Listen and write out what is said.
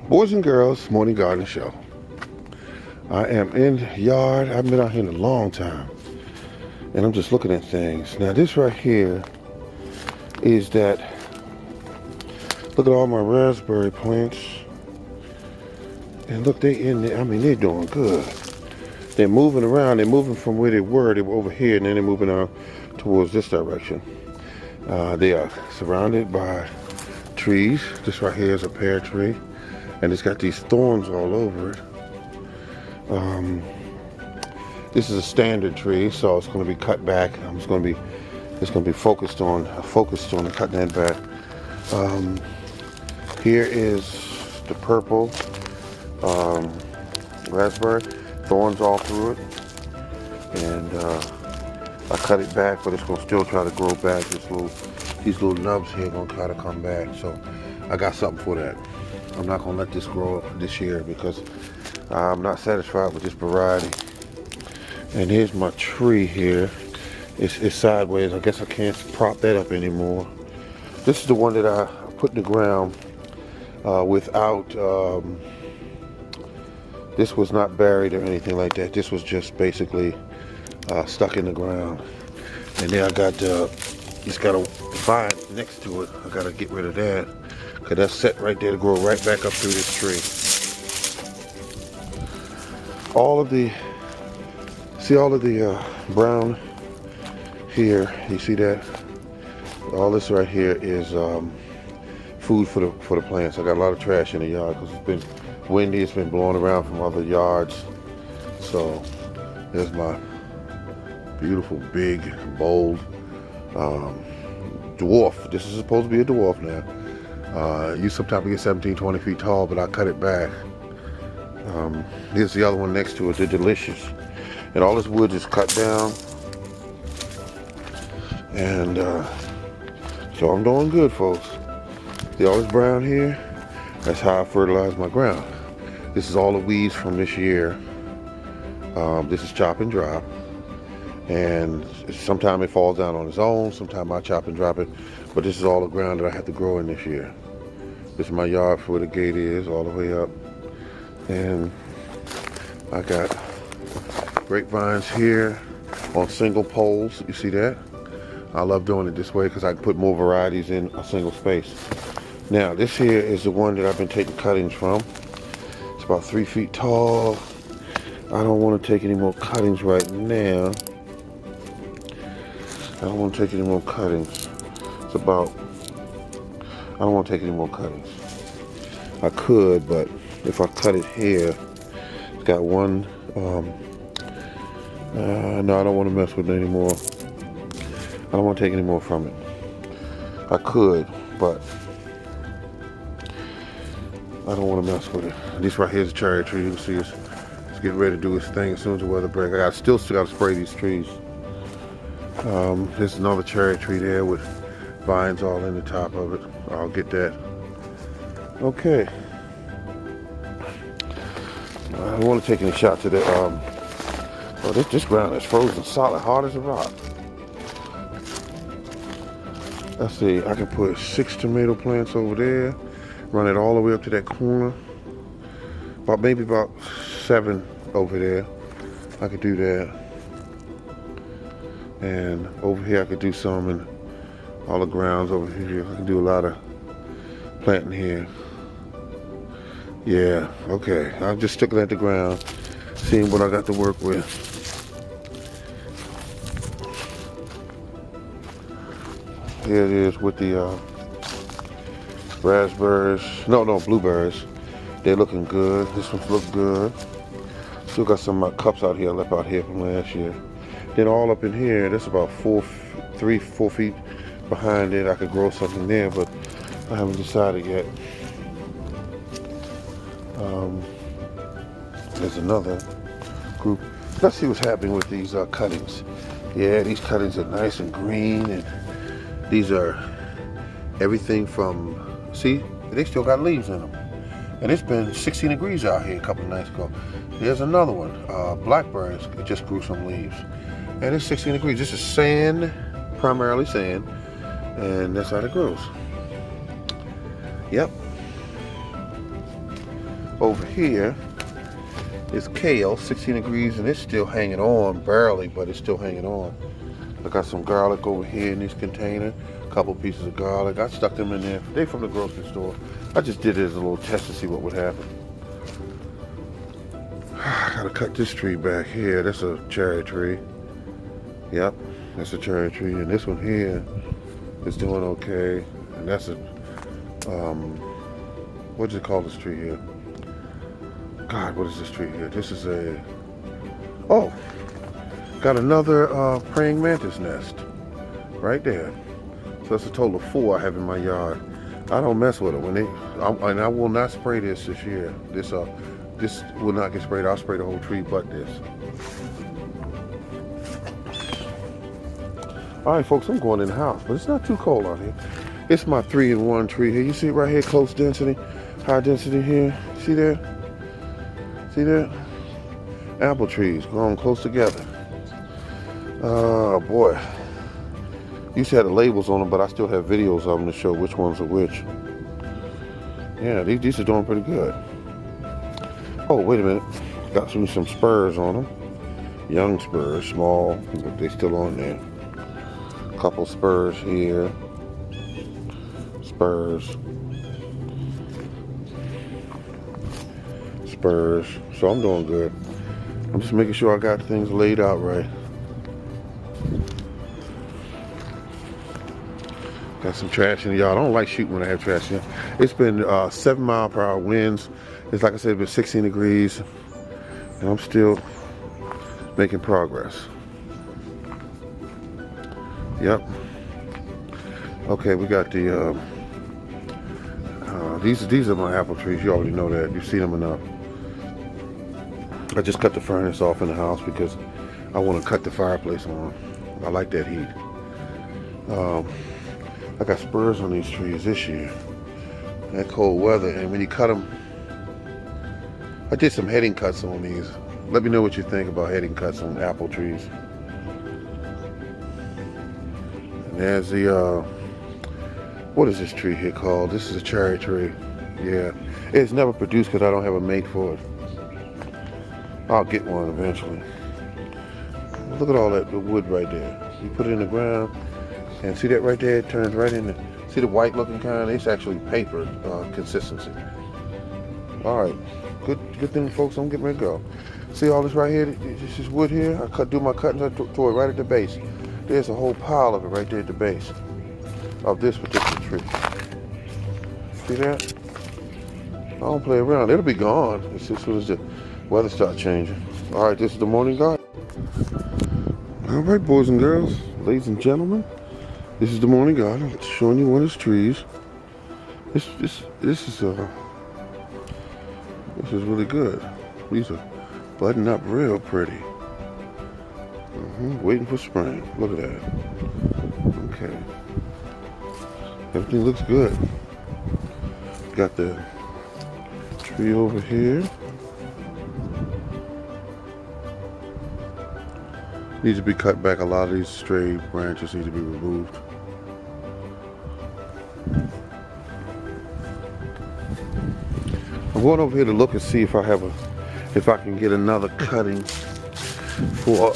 Boys and girls, morning garden show. I am in the yard. I've been out here in a long time. And I'm just looking at things. Now this right here is that, look at all my raspberry plants. And look, they in there, I mean, they're doing good. They're moving around. They're moving from where they were over here, and then they're moving on towards this direction. They are surrounded by trees. This right here is a pear tree. And it's got these thorns all over it. This is a standard tree, so it's going to be cut back. It's going to be focused on cutting that back. Here is the purple raspberry, thorns all through it, and I cut it back, but it's going to still try to grow back. These little nubs here are going to try to come back, so I got something for that. I'm not going to let this grow up this year because I'm not satisfied with this variety. And here's my tree here. It's sideways. I guess I can't prop that up anymore. This is the one that I put in the ground without, this was not buried or anything like that. This was just basically stuck in the ground. And then I got, it's got a vine next to it. I got to get rid of that. Because that's set right there to grow right back up through this tree. All of the brown here, you see that? All this right here is food for the plants. I got a lot of trash in the yard because it's been windy, it's been blowing around from other yards. So there's my beautiful, big, bold dwarf. This is supposed to be a dwarf now. You sometimes get 17, 20 feet tall, but I cut it back. Here's the other one next to it. They're delicious. And all this wood is cut down. And so I'm doing good, folks. See all this brown here? That's how I fertilize my ground. This is all the weeds from this year. This is chop and drop. And sometimes it falls down on its own. Sometimes I chop and drop it. But this is all the ground that I have to grow in this year. This is my yard for where the gate is, all the way up. And I got grapevines here on single poles. You see that? I love doing it this way because I can put more varieties in a single space. Now, this here is the one that I've been taking cuttings from. It's about 3 feet tall. I don't want to take any more cuttings right now. I don't want to take any more cuttings. I don't want to take any more cuttings. I could, but if I cut it here, it's got one, no, I don't want to mess with it anymore. I don't want to take any more from it. I could, but I don't want to mess with it. This right here is a cherry tree. You can see it's getting ready to do its thing as soon as the weather breaks. I still got to spray these trees. There's another cherry tree there with vines all in the top of it. I'll get that. Okay. I don't want to take any shots of that. Oh, this ground is frozen solid, hard as a rock. Let's see, I can put 6 tomato plants over there, run it all the way up to that corner. Maybe about 7 over there. I could do that. And over here I could do some in all the grounds over here. I can do a lot of planting here. Yeah, okay. I'm just sticking at the ground, seeing what I got to work with. Here it is with the raspberries. No, blueberries. They're looking good. This one's look good. Still got some of my cups out here I left out here from last year. Then all up in here, that's about 4 feet behind it. I could grow something there, but I haven't decided yet. There's another group. Let's see what's happening with these cuttings. Yeah, these cuttings are nice and green, and these are everything from, see, they still got leaves in them. And it's been 16 degrees out here a couple of nights ago. There's another one, blackberries. It just grew some leaves. And it's 16 degrees. This is sand, primarily sand. And that's how it grows. Yep. Over here is kale, 16 degrees, and it's still hanging on, barely, but it's still hanging on. I got some garlic over here in this container, a couple pieces of garlic. I stuck them in there. They're from the grocery store. I just did it as a little test to see what would happen. I gotta cut this tree back here. That's a cherry tree. Yep, that's a cherry tree. And this one here is doing okay. And that's a, what do you call this tree here? God, what is this tree here? This is a, oh, got another praying mantis nest right there. So that's a total of 4 I have in my yard. I don't mess with them. And I will not spray this year. This will not get sprayed. I'll spray the whole tree but this. All right, folks, I'm going in the house, but it's not too cold out here. It's my 3-in-1 tree here. You see it right here, close density, high density here. See there? See that? Apple trees growing close together. Oh boy. Used to have the labels on them, but I still have videos of them to show which ones are which. Yeah, these are doing pretty good. Oh, wait a minute. Got some spurs on them. Young spurs, small, but they still on there. Couple spurs here. Spurs. Spurs. So I'm doing good. I'm just making sure I got things laid out right. Got some trash in the yard. I don't like shooting when I have trash in. It's been 7-mile-per-hour winds. It's like I said, it's been 16 degrees. And I'm still making progress. Yep. Okay, we got the these are my apple trees. You already know that. You've seen them enough. I just cut the furnace off in the house because I want to cut the fireplace on. I like that heat. I got spurs on these trees this year. That cold weather, and when you cut them, I did some heading cuts on these. Let me know what you think about heading cuts on apple trees. And there's the what is this tree here called? This is a cherry tree. Yeah, it's never produced because I don't have a mate for it. I'll get one eventually. Look at all that wood right there. You put it in the ground, and see that right there? It turns right in. See the white looking kind? It's actually paper consistency. All right, good thing, folks. I'm getting ready to go. See all this right here? This is wood here. I do my cutting. I tore it right at the base. There's a whole pile of it right there at the base of this particular tree. See that? I don't play around. It'll be gone as soon as the weather starts changing. All right, this is the morning garden. All right, boys and girls, ladies and gentlemen, this is the morning garden. I'm showing you one of the trees. This is really good. These are budding up real pretty. Waiting for spring. Look at that. Okay. Everything looks good. Got the tree over here. Needs to be cut back. A lot of these stray branches need to be removed. I'm going over here to look and see if I can get another cutting for